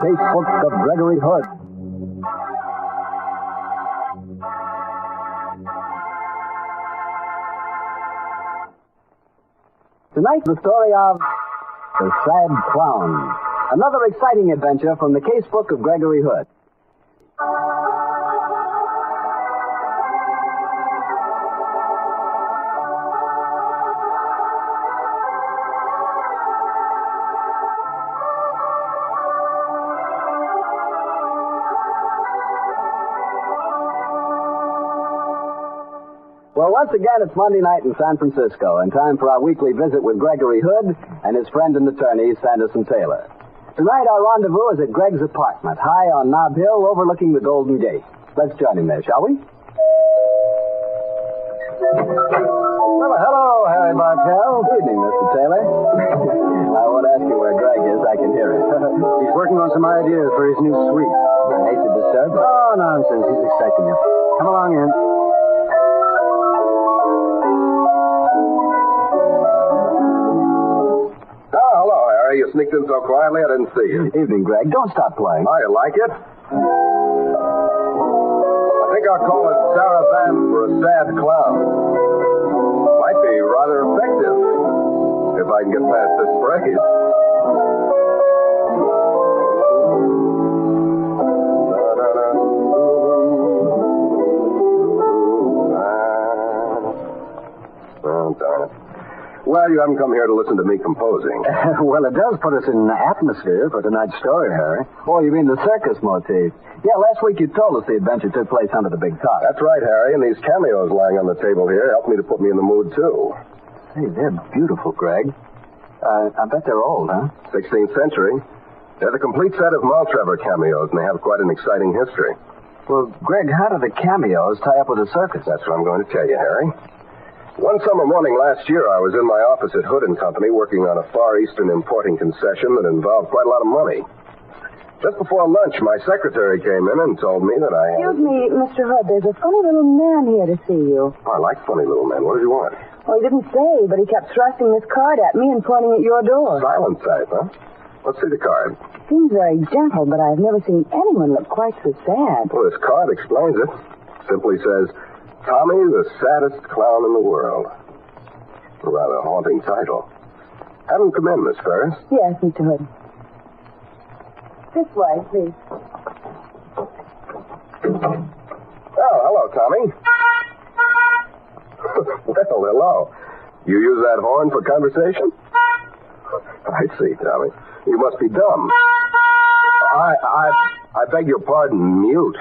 Casebook of Gregory Hood. Tonight, the story of The Sad Clown. Another exciting adventure from the Casebook of Gregory Hood. Well, once again, it's Monday night in San Francisco, and time for our weekly visit with Gregory Hood and his friend and attorney, Sanderson Taylor. Tonight, our rendezvous is at Greg's apartment, high on Nob Hill, overlooking the Golden Gate. Let's join him there, shall we? Well, hello, Harry Martell. Good evening, Mr. Taylor. I won't ask you where Greg is. I can hear him. He's working on some ideas for his new suite. I hate to disturb you. Oh, nonsense. He's expecting you. Come along in. You sneaked in so quietly, I didn't see you. Evening, Greg. Don't stop playing. Oh, you like it? I think I'll call it Sarah Van for a Sad Clown. Might be rather effective if I can get past this phrase. Oh, darn it. Well, you haven't come here to listen to me composing. Well, it does put us in the atmosphere for tonight's story, Harry. Oh, you mean the circus motif? Yeah, last week you told us the adventure took place under the big top. That's right, Harry, and these cameos lying on the table here help me to put me in the mood, too. Hey, they're beautiful, Greg. I bet they're old, huh? 16th century. They're the complete set of Maltravers cameos, and they have quite an exciting history. Well, Greg, how do the cameos tie up with the circus? That's what I'm going to tell you, Harry. One summer morning last year, I was in my office at Hood & Company working on a Far Eastern importing concession that involved quite a lot of money. Just before lunch, my secretary came in and told me that I had... Excuse me, Mr. Hood, there's a funny little man here to see you. Oh, I like funny little men. What does he want? Well, he didn't say, but he kept thrusting this card at me and pointing at your door. Silent type, huh? Let's see the card. Seems very gentle, but I've never seen anyone look quite so sad. Well, this card explains it. Simply says... Tommy, the saddest clown in the world. A rather haunting title. Have him come in, Miss Ferris. Yes, Mr. Hood. This way, please. Oh, hello, Tommy. Well, hello. You use that horn for conversation? I see, Tommy. You must be dumb. I beg your pardon, mute.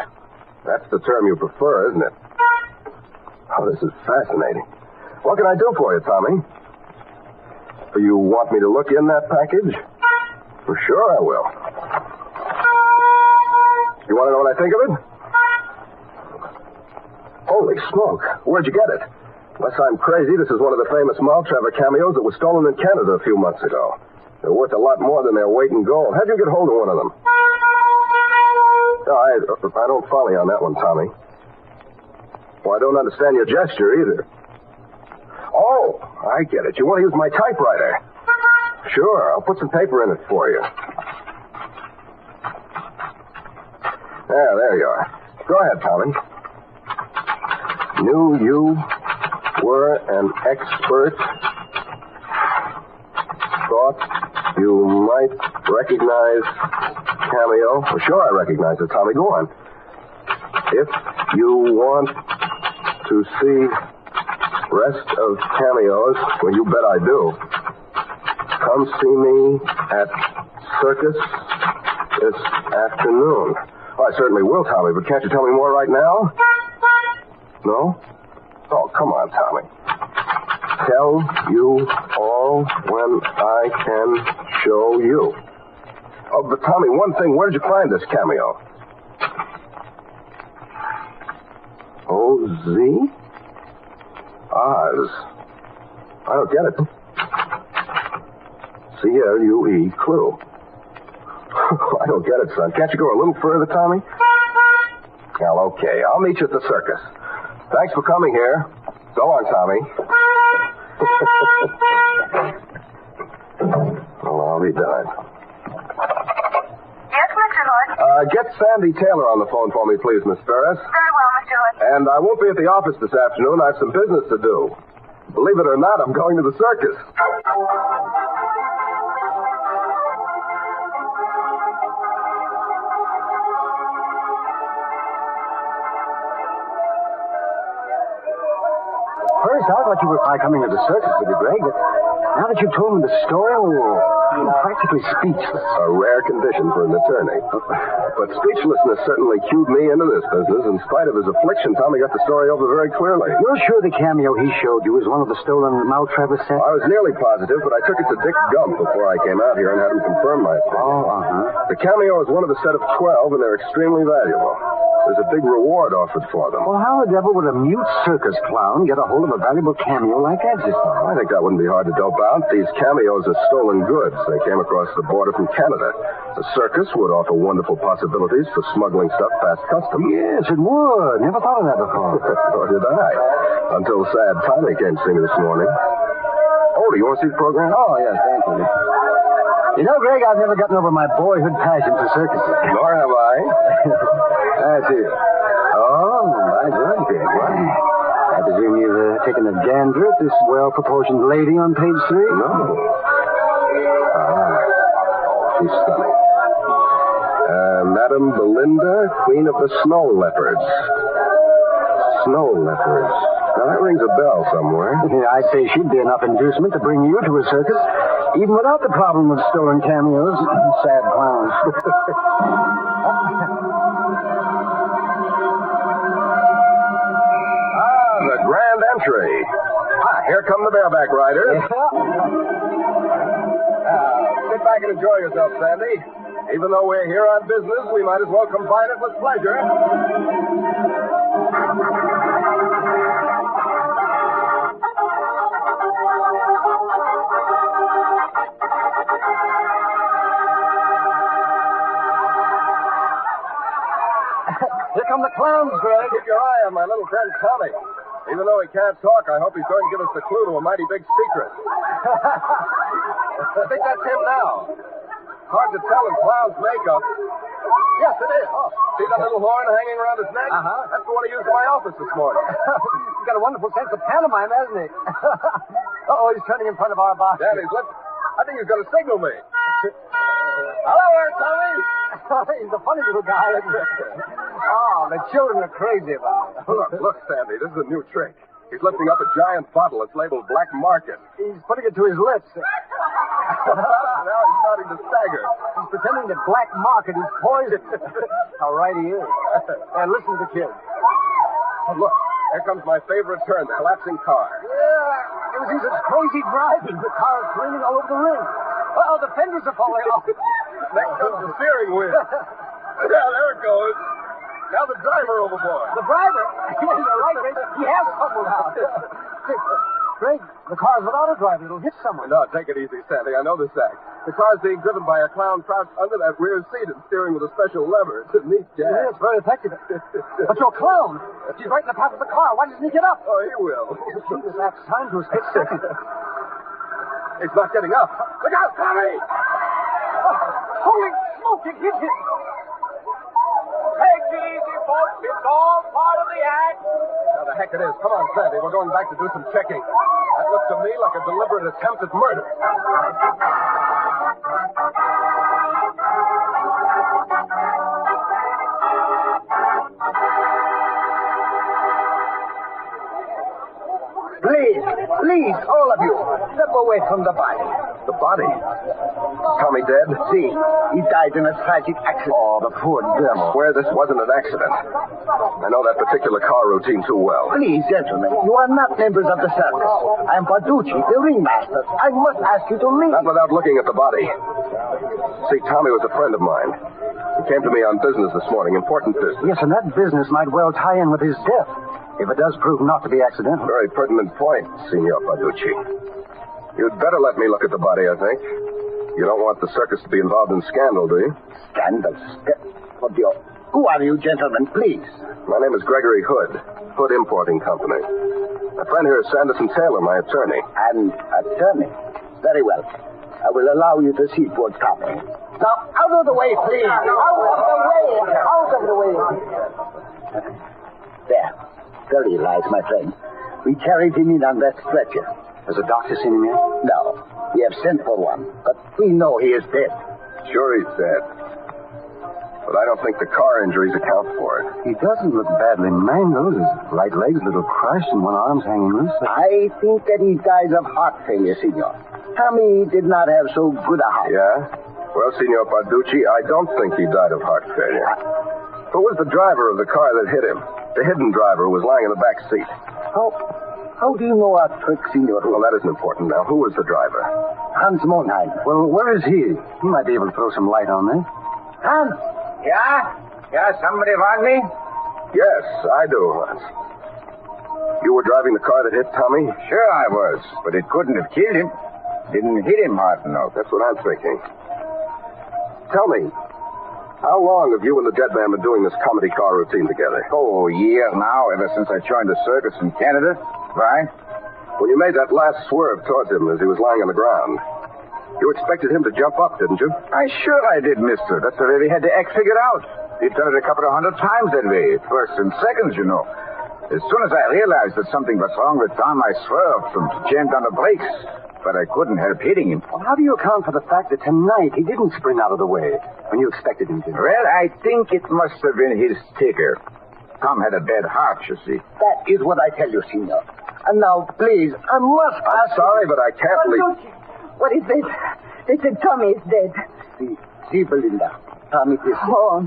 That's the term you prefer, isn't it? Oh, this is fascinating. What can I do for you, Tommy? You want me to look in that package? For sure I will. You want to know what I think of it? Holy smoke. Where'd you get it? Unless I'm crazy, this is one of the famous Maltravers cameos that was stolen in Canada a few months ago. They're worth a lot more than their weight in gold. How'd you get hold of one of them? No, I don't follow you on that one, Tommy. Well, I don't understand your gesture either. Oh, I get it. You want to use my typewriter. Sure, I'll put some paper in it for you. There you are. Go ahead, Tommy. Knew you were an expert. Thought you might recognize cameo. Well, sure I recognize it, Tommy. Go on. If you want to see rest of cameos, well, you bet I do. Come see me at Circus this afternoon. Oh, I certainly will, Tommy, but can't you tell me more right now? No? Oh, come on, Tommy. Tell you all when I can show you. Oh, but Tommy, one thing, where did you find this cameo? O-Z? Oz. I don't get it. C-L-U-E, clue. I don't get it, son. Can't you go a little further, Tommy? Well, okay. I'll meet you at the circus. Thanks for coming here. So long, Tommy. Well, I'll be darned. Get Sandy Taylor on the phone for me, please, Miss Ferris. Very well, Mr. Hood. And I won't be at the office this afternoon. I have some business to do. Believe it or not, I'm going to the circus. First, I thought you were coming to the circus with you, Greg. But now that you've told me the story, I'm practically speechless. A rare condition for an attorney. But speechlessness certainly cued me into this business. In spite of his affliction, Tommy got the story over very clearly. You're sure the cameo he showed you was one of the stolen Maltravers sets? I was nearly positive, but I took it to Dick Gump before I came out here and had him confirm my opinion. The cameo is one of a set of 12, and they're extremely valuable. There's a big reward offered for them. Well, how the devil would a mute circus clown get a hold of a valuable cameo like that? I think that wouldn't be hard to dope out. These cameos are stolen goods. They came across the border from Canada. The circus would offer wonderful possibilities for smuggling stuff past customs. Yes, it would. Never thought of that before. Nor did I. Until sad Tommy came to see me this morning. Oh, do you want to see the program? Oh, yes, thank you. You know, Greg, I've never gotten over my boyhood passion for circuses. Nor have I. That's it. Oh, my God, Greg. What? I presume you've taken a gander at this well-proportioned lady on page 3? No. She's stunning. Madame Belinda, Queen of the Snow Leopards. Snow Leopards. Now, that rings a bell somewhere. I'd say she'd be enough inducement to bring you to a circus, even without the problem of stolen cameos. Sad clowns. The grand entry. Here come the bareback riders. Sit back and enjoy yourself, Sandy. Even though we're here on business, we might as well combine it with pleasure. Here come the clowns, Greg. Keep your eye on my little friend Tommy. Even though he can't talk, I hope he's going to give us the clue to a mighty big secret. I think that's him now. Hard to tell in clown's makeup. Yes, it is. Oh, see that little horn hanging around his neck? Uh-huh. That's the one he used in my office this morning. He's got a wonderful sense of pantomime, hasn't he? Uh-oh, he's turning in front of our box. I think he's going to signal me. Hello there, Tommy. He's a funny little guy, isn't he? Oh, the children are crazy about it. Look, Sandy, this is a new trick. He's lifting up a giant bottle that's labeled Black Market. He's putting it to his lips. Now he's starting to stagger. He's pretending that Black Market is poison. How right he is. And listen to the kid. Oh, look, here comes my favorite turn, the collapsing car. Yeah, it was in such crazy driving. The car is swinging all over the ring. Uh-oh, the fenders are falling off. Next comes the steering wheel. Yeah, there it goes. Now the driver overboard. The driver? You're right, Greg. He has fumbled out. Greg, the car's without a driver. It'll hit someone. No, take it easy, Sandy. I know this act. The car's being driven by a clown crouched under that rear seat and steering with a special lever. It's a neat gag. Yeah, it's very effective. But your clown, she's right in the path of the car. Why doesn't he get up? Oh, he will. This act's time to a split second. He's not getting up. Look out, Tommy! Oh, holy smoke, it hit him. Take it easy, folks. It's all part of the act. Now, the heck it is. Come on, Sandy. We're going back to do some checking. That looks to me like a deliberate attempt at murder. Please, all of you, step away from the body. The body? Tommy dead? See, he died in a tragic accident. Oh, the poor devil. Swear this wasn't an accident. I know that particular car routine too well. Please, gentlemen, you are not members of the circus. I am Paducci, the ringmaster. I must ask you to leave. Not without looking at the body. See, Tommy was a friend of mine. He came to me on business this morning, important business. Yes, and that business might well tie in with his death, if it does prove not to be accidental. Very pertinent point, Signor Paducci. You'd better let me look at the body, I think. You don't want the circus to be involved in scandal, do you? Scandal? Oddio. Who are you, gentlemen, please? My name is Gregory Hood, Hood Importing Company. My friend here is Sanderson Taylor, my attorney. An attorney? Very well. I will allow you to see poor Tommy. Now, out of the way, please. Out of the way. Out of the way. There he lies, my friend. We carried him in on that stretcher. Has the doctor seen him yet? No. We have sent for one, but we know he is dead. Sure he's dead. But I don't think the car injuries account for it. He doesn't look badly mangled. His right leg's a little crushed and one arm's hanging loose. I think that he died of heart failure, senor. Tommy did not have so good a heart. Yeah? Well, Senor Barducci, I don't think he died of heart failure. Who was the driver of the car that hit him? The hidden driver who was lying in the back seat. How do you know our trick, senor? Well, that isn't important now. Who was the driver? Hans Monheim. Well, where is he? He might be able to throw some light on this. Hans? Yeah, somebody want me? Yes, I do, Hans. You were driving the car that hit Tommy? Sure I was, but it couldn't have killed him. Didn't hit him hard enough. That's what I'm thinking. Tell me, how long have you and the dead man been doing this comedy car routine together? Oh, a year now, ever since I joined the circus in Canada. Why? When you made that last swerve towards him as he was lying on the ground, you expected him to jump up, didn't you? Sure I did, mister. That's the way we had the act figured out. He'd done it a couple of 100 times that way. First and seconds, you know. As soon as I realized that something was wrong with Tom, I swerved and jammed on the brakes. But I couldn't help hitting him. Well, how do you account for the fact that tonight he didn't spring out of the way when you expected him to? Well, I think it must have been his ticker. Tom had a bad heart, you see. That is what I tell you, senor. And now, please, I must I'm sorry, but I can't believe... What is this? They said Tommy is dead. See, Belinda. Tommy is... Oh,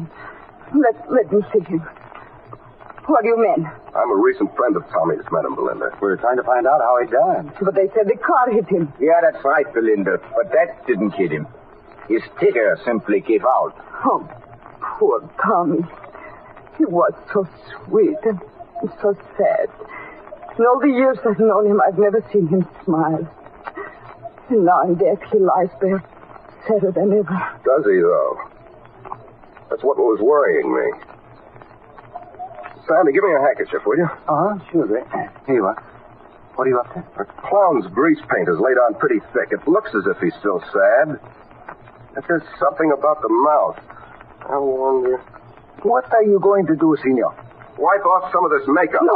let me see him. What do you mean? I'm a recent friend of Tommy's, Madam Belinda. We're trying to find out how he died. But they said the car hit him. Yeah, that's right, Belinda. But that didn't hit him. His ticker simply gave out. Oh, poor Tommy. He was so sweet and so sad. In all the years I've known him, I've never seen him smile. And now in death, he lies there, sadder than ever. Does he, though? That's what was worrying me. Sandy, give me a handkerchief, will you? Sure, Greg. Here you are. What are you up to? The clown's grease paint is laid on pretty thick. It looks as if he's still sad. But there's something about the mouth. I wonder... What are you going to do, senor? Wipe off some of this makeup. No,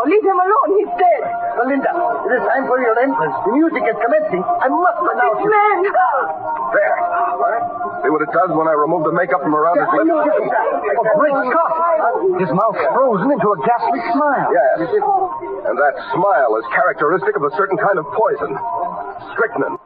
leave him alone. He's dead. Belinda, it is time for your entrance. The music is commencing. I must announce you. Man! There. See what it does when I remove the makeup from around his lips? Oh, great Scott! His mouth's frozen into a ghastly smile. Yes. And that smile is characteristic of a certain kind of poison. Strychnine.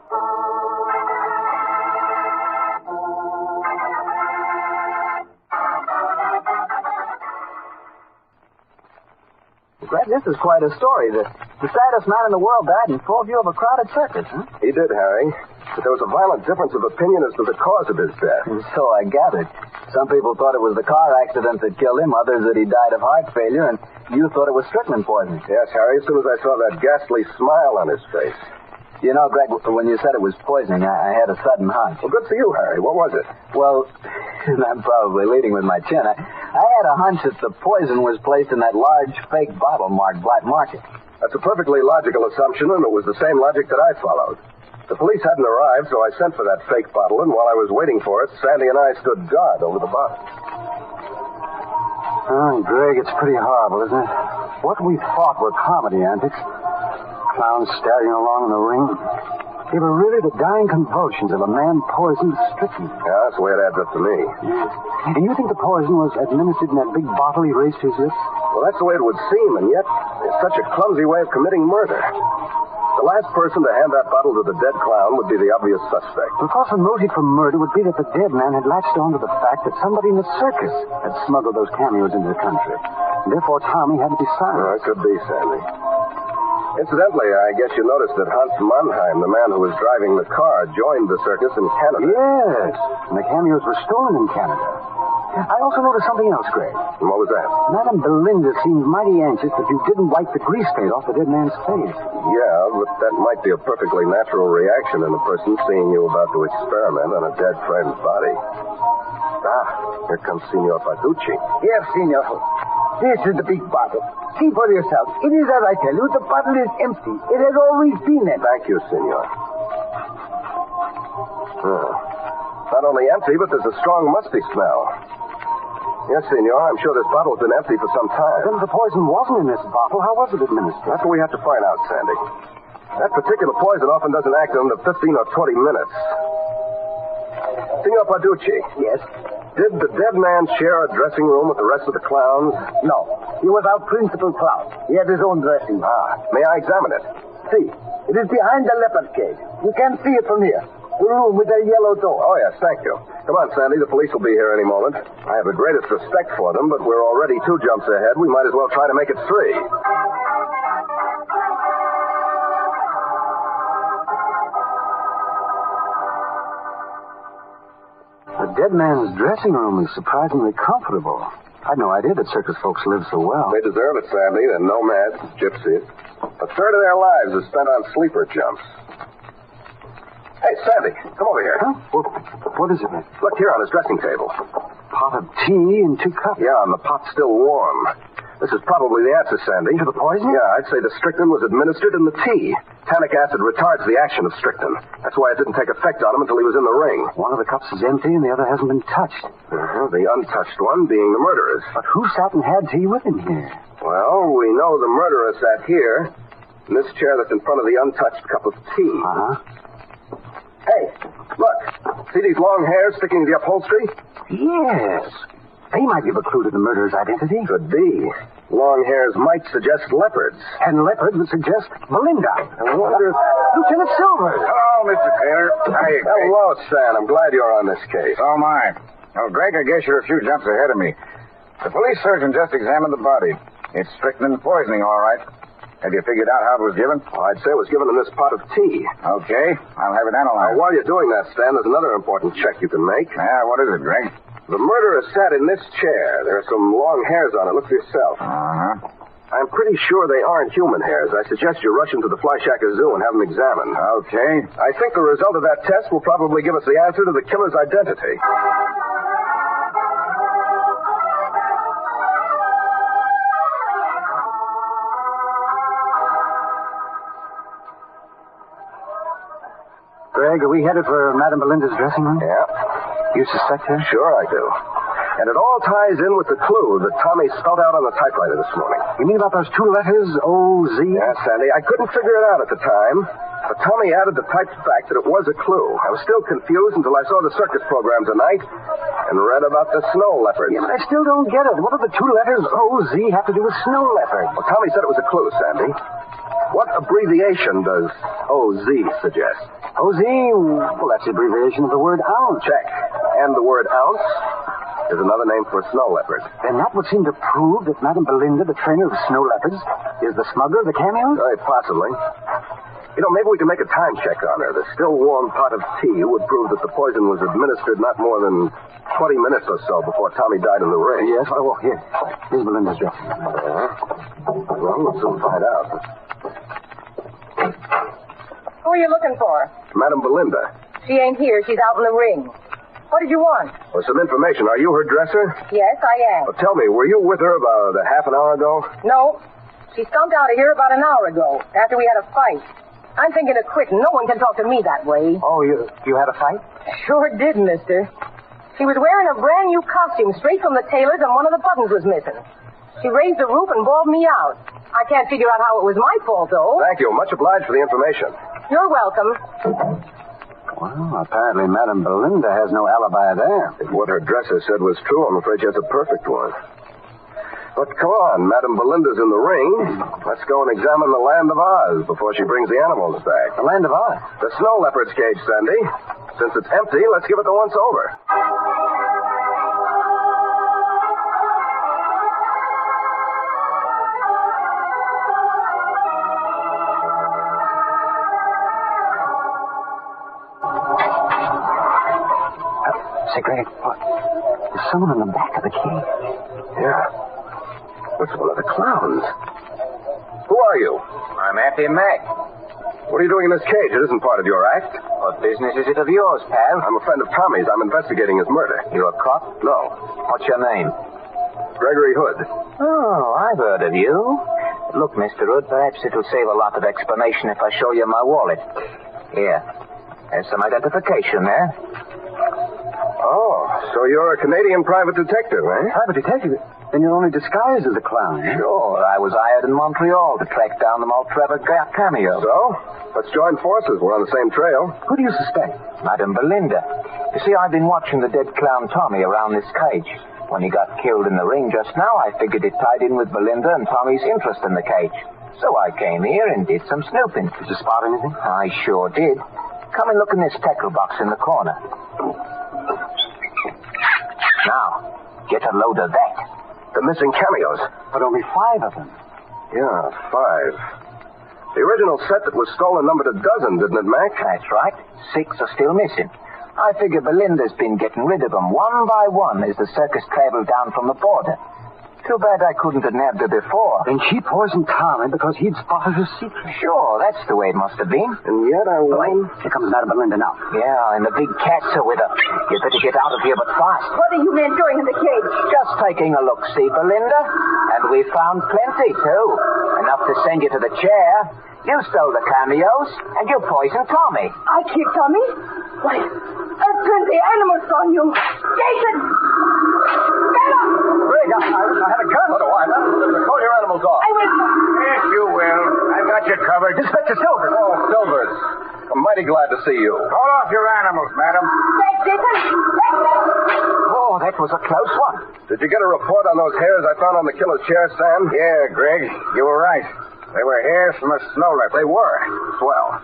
Greg, this is quite a story. The saddest man in the world died in full view of a crowded circus, huh? He did, Harry. But there was a violent difference of opinion as to the cause of his death. And so I gathered. Some people thought it was the car accident that killed him, others that he died of heart failure, and you thought it was strychnine poison. Yes, Harry, as soon as I saw that ghastly smile on his face. You know, Greg, when you said it was poisoning, I had a sudden hunch. Well, good for you, Harry. What was it? Well, I'm probably leading with my chin. I had a hunch that the poison was placed in that large fake bottle marked Black Market. That's a perfectly logical assumption, and it was the same logic that I followed. The police hadn't arrived, so I sent for that fake bottle, and while I was waiting for it, Sandy and I stood guard over the bottle. Oh, Greg, it's pretty horrible, isn't it? What we thought were comedy antics. Clowns staggering along in the ring. They were really the dying convulsions of a man poisoned with strychnine. Yeah, that's the way it adds up to me. Yeah. And you think the poison was administered in that big bottle he raised to his lips? Well, that's the way it would seem, and yet it's such a clumsy way of committing murder. The last person to hand that bottle to the dead clown would be the obvious suspect. Of course, the motive for murder would be that the dead man had latched on to the fact that somebody in the circus had smuggled those cameos into the country. And therefore, Tommy had to be silenced. It could be, Sandy. Incidentally, I guess you noticed that Hans Mannheim, the man who was driving the car, joined the circus in Canada. Yes, and the cameos were stolen in Canada. I also noticed something else, Greg. And what was that? Madame Belinda seemed mighty anxious that you didn't wipe the grease paint off the dead man's face. Yeah, but that might be a perfectly natural reaction in a person seeing you about to experiment on a dead friend's body. Here comes Signor Barducci. Here, senor. This is the big bottle. See for yourself. It is as I tell you. The bottle is empty. It has always been empty. Thank you, Signor. Not only empty, but there's a strong musty smell. Yes, senor, I'm sure this bottle's been empty for some time. Then the poison wasn't in this bottle. How was it administered? That's what we have to find out, Sandy. That particular poison often doesn't act in under 15 or 20 minutes. Senor Paducci. Yes? Did the dead man share a dressing room with the rest of the clowns? No. He was our principal clown. He had his own dressing room. May I examine it? See, it is behind the leopard cage. You can see it from here. The room with the yellow door. Oh, yes, thank you. Come on, Sandy. The police will be here any moment. I have the greatest respect for them, but we're already 2 jumps ahead. We might as well try to make it 3. The dead man's dressing room is surprisingly comfortable. I'd no idea that circus folks live so well. They deserve it, Sandy. They're nomads, gypsies. A third of their lives is spent on sleeper jumps. Hey, Sandy, come over here. Huh? What is it, man? Look here on his dressing table. Pot of tea and 2 cups. Yeah, and the pot's still warm. This is probably the answer, Sandy. To the poison? Yeah, I'd say the strychnine was administered in the tea. Tannic acid retards the action of strychnine. That's why it didn't take effect on him until he was in the ring. One of the cups is empty and the other hasn't been touched. The untouched one being the murderer's. But who sat and had tea with him here? Well, we know the murderer sat here, in this chair that's in front of the untouched cup of tea. Uh-huh. Hey, look. See these long hairs sticking to the upholstery? Yes. They might give a clue to the murderer's identity. Could be. Long hairs might suggest leopards. And leopard would suggest Melinda. I wonder if... Lieutenant Silvers. Hello, Mr. Taylor. Hi, Greg. Hello, Sam. I'm glad you're on this case. So am I. Well, Greg, I guess you're a few jumps ahead of me. The police surgeon just examined the body. It's strychnine poisoning, all right. Have you figured out how it was given? Well, I'd say it was given in this pot of tea. Okay. I'll have it analyzed. While you're doing that, Stan, there's another important check you can make. Yeah, what is it, Greg? The murderer sat in this chair. There are some long hairs on it. Look for yourself. Uh-huh. I'm pretty sure they aren't human hairs. I suggest you rush into the Fly Shacker Zoo and have them examined. Okay. I think the result of that test will probably give us the answer to the killer's identity. Greg, are we headed for Madame Belinda's dressing room? Yeah. You suspect her? Sure I do. And it all ties in with the clue that Tommy spelled out on the typewriter this morning. You mean about those 2 letters, O-Z? Yes, Sandy. I couldn't figure it out at the time, but Tommy added the typed fact that it was a clue. I was still confused until I saw the circus program tonight and read about the snow leopards. Yeah, but I still don't get it. What do the 2 letters O-Z have to do with snow leopard? Well, Tommy said it was a clue, Sandy. What abbreviation does OZ suggest? OZ? Well, that's the abbreviation of the word ounce. Check. And the word ounce is another name for a snow leopard. Then that would seem to prove that Madame Belinda, the trainer of snow leopards, is the smuggler of the cameos? Possibly. You know, maybe we can make a time check on her. The still warm pot of tea would prove that the poison was administered not more than 20 minutes or so before Tommy died in the ring. Yes, oh, here. Here's Belinda's dressing room. Well, we'll soon find out. Who are you looking for? Madame Belinda. She ain't here. She's out in the ring. What did you want? Well, some information. Are you her dresser? Yes, I am. Well, tell me, were you with her about a half an hour ago? No. She stumped out of here about an hour ago, after we had a fight. I'm thinking of quitting. No one can talk to me that way. Oh, you had a fight? Sure did, mister. She was wearing a brand new costume straight from the tailor's, and one of the buttons was missing. She raised the roof and bawled me out. I can't figure out how it was my fault, though. Thank you. Much obliged for the information. You're welcome. Well, apparently Madame Belinda has no alibi there. If what her dresser said was true, I'm afraid she has a perfect one. But come on, Madame Belinda's in the ring. Let's go and examine the Land of Oz before she brings the animals back. The Land of Oz? The snow leopard's cage, Sandy. Since it's empty, let's give it the once over. Say, Greg, there's someone in the back of the cage. Yeah. It's one of the clowns. Who are you? I'm Happy Mac. What are you doing in this cage? It isn't part of your act. What business is it of yours, pal? I'm a friend of Tommy's. I'm investigating his murder. You a cop? No. What's your name? Gregory Hood. Oh, I've heard of you. Look, Mr. Hood, perhaps it'll save a lot of explanation if I show you my wallet. Here. There's some identification there. Oh, so you're a Canadian private detective, eh? Private detective? Then you're only disguised as a clown, eh? Sure, I was hired in Montreal to track down the Maltrevor cameo. So? Let's join forces. We're on the same trail. Who do you suspect? Madame Belinda. You see, I've been watching the dead clown Tommy around this cage. When he got killed in the ring just now, I figured it tied in with Belinda and Tommy's interest in the cage. So I came here and did some snooping. Did you spot anything? I sure did. Come and look in this tackle box in the corner. Now, get a load of that. The missing cameos. But only 5 of them. Yeah, 5. The original set that was stolen numbered a dozen, didn't it, Mac? That's right. 6 are still missing. I figure Belinda's been getting rid of them one by one as the circus traveled down from the border. Too bad I couldn't have nabbed her before. Then she poisoned Tommy because he'd spotted her secret. Sure, that's the way it must have been. And yet I won. Here comes Madame Belinda now. Yeah, and the big cats are with her. You better get out of here, but fast. What are you men doing in the cage? Just taking a look-see, Belinda. And we found plenty, too. Enough to send you to the chair. You stole the cameos, and you poisoned Tommy. I killed Tommy? Why, I've turned the animals on you. Jason! Stella! Greg, I had a gun. So do I. Call your animals off. I will. Yes, you will. I've got you covered. Inspector Silver. Oh, Silvers. I'm mighty glad to see you. Call off your animals, madam. Thanks, Jason. Oh, that was a close one. Did you get a report on those hairs I found on the killer's chair, Sam? Yeah, Greg, you were right. They were hairs from a snow leopard. They were. Swell.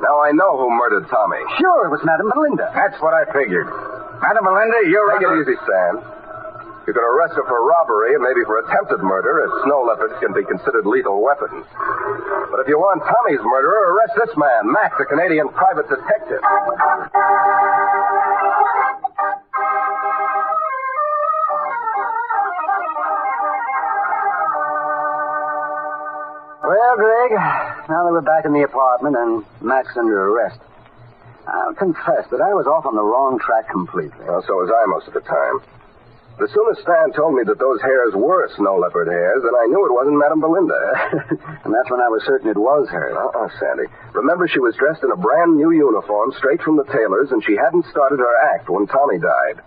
Now I know who murdered Tommy. Sure, it was Madame Belinda. That's what I figured. Madam Belinda, you're... Take it easy, Sam. You can arrest her for robbery and maybe for attempted murder, as snow leopards can be considered lethal weapons. But if you want Tommy's murderer, arrest this man, Mac, the Canadian private detective. Well, Greg, now that we're back in the apartment and Mac's under arrest, I'll confess that I was off on the wrong track completely. Well, so was I most of the time. As soon as Stan told me that those hairs were snow leopard hairs, then I knew it wasn't Madame Belinda. And that's when I was certain it was her. Sandy. Remember, she was dressed in a brand new uniform straight from the tailor's, and she hadn't started her act when Tommy died.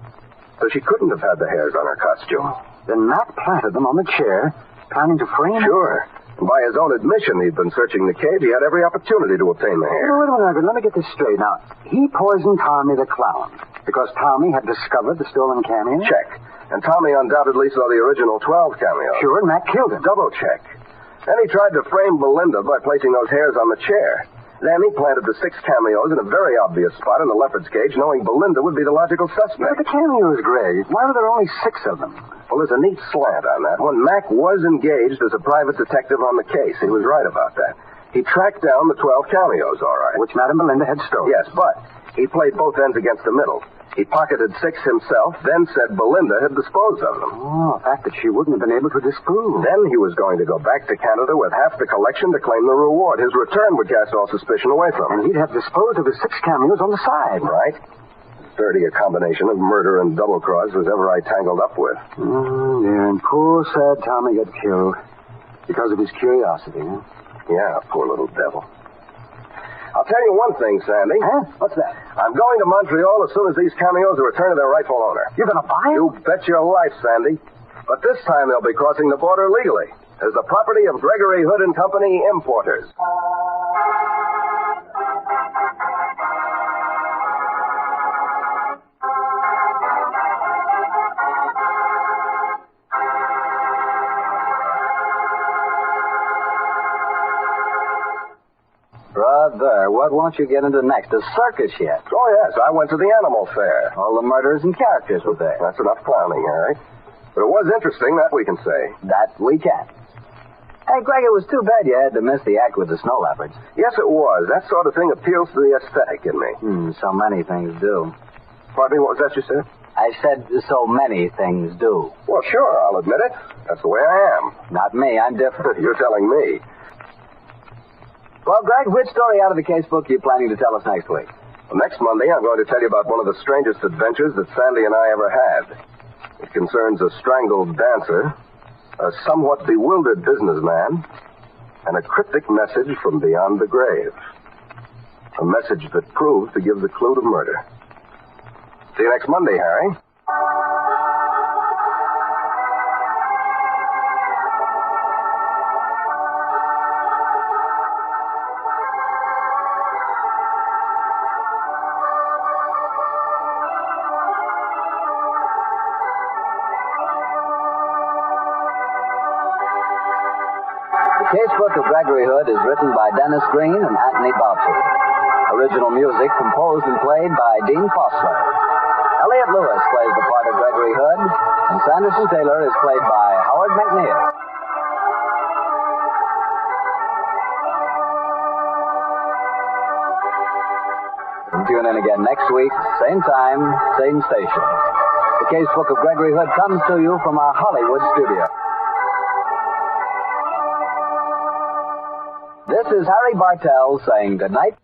So she couldn't have had the hairs on her costume. Then Mac planted them on the chair, planning to frame her? Sure. And by his own admission, he'd been searching the cage. He had every opportunity to obtain the hair. Wait a minute, let me get this straight. Now, he poisoned Tommy the clown because Tommy had discovered the stolen cameo? Check. And Tommy undoubtedly saw the original 12 cameos. Sure, and Mac killed him. Double check. Then he tried to frame Belinda by placing those hairs on the chair. Then he planted the 6 cameos in a very obvious spot in the leopard's cage, knowing Belinda would be the logical suspect. But the cameos, Greg, why were there only 6 of them? Well, there's a neat slant on that one. Mac was engaged as a private detective on the case. He was right about that. He tracked down the 12 cameos, all right. Which Madame Belinda had stolen. Yes, but he played both ends against the middle. He pocketed 6 himself, then said Belinda had disposed of them. Oh, a fact that she wouldn't have been able to disprove. Then he was going to go back to Canada with half the collection to claim the reward. His return would cast all suspicion away from him. And he'd have disposed of his 6 cameos on the side. Right. Dirty a combination of murder and double-cross as ever I tangled up with. Oh, dear, and poor, sad Tommy got killed because of his curiosity, huh? Yeah, poor little devil. I'll tell you one thing, Sandy. Huh? What's that? I'm going to Montreal as soon as these cameos are returned to their rightful owner. You're going to buy them? You bet your life, Sandy. But this time they'll be crossing the border legally as the property of Gregory Hood and Company importers. Brother, what won't you get into next? A circus yet? Oh, yes, I went to the animal fair. All the murderers and characters were there. That's enough clowning, Harry. But it was interesting, that we can say. That we can. Hey, Greg, it was too bad you had to miss the act with the snow leopards. Yes, it was. That sort of thing appeals to the aesthetic in me. So many things do. Pardon me, what was that you said? I said so many things do. Well, sure, I'll admit it. That's the way I am. Not me, I'm different. You're telling me. Well, Greg, which story out of the casebook are you planning to tell us next week? Well, next Monday, I'm going to tell you about one of the strangest adventures that Sandy and I ever had. It concerns a strangled dancer, a somewhat bewildered businessman, and a cryptic message from beyond the grave. A message that proved to give the clue to murder. See you next Monday, Harry. The Casebook of Gregory Hood is written by Dennis Green and Anthony Bobson. Original music composed and played by Dean Fossler. Elliot Lewis plays the part of Gregory Hood, and Sanderson Taylor is played by Howard McNeil. And tune in again next week, same time, same station. The Casebook of Gregory Hood comes to you from our Hollywood studio. This is Harry Bartell saying good night.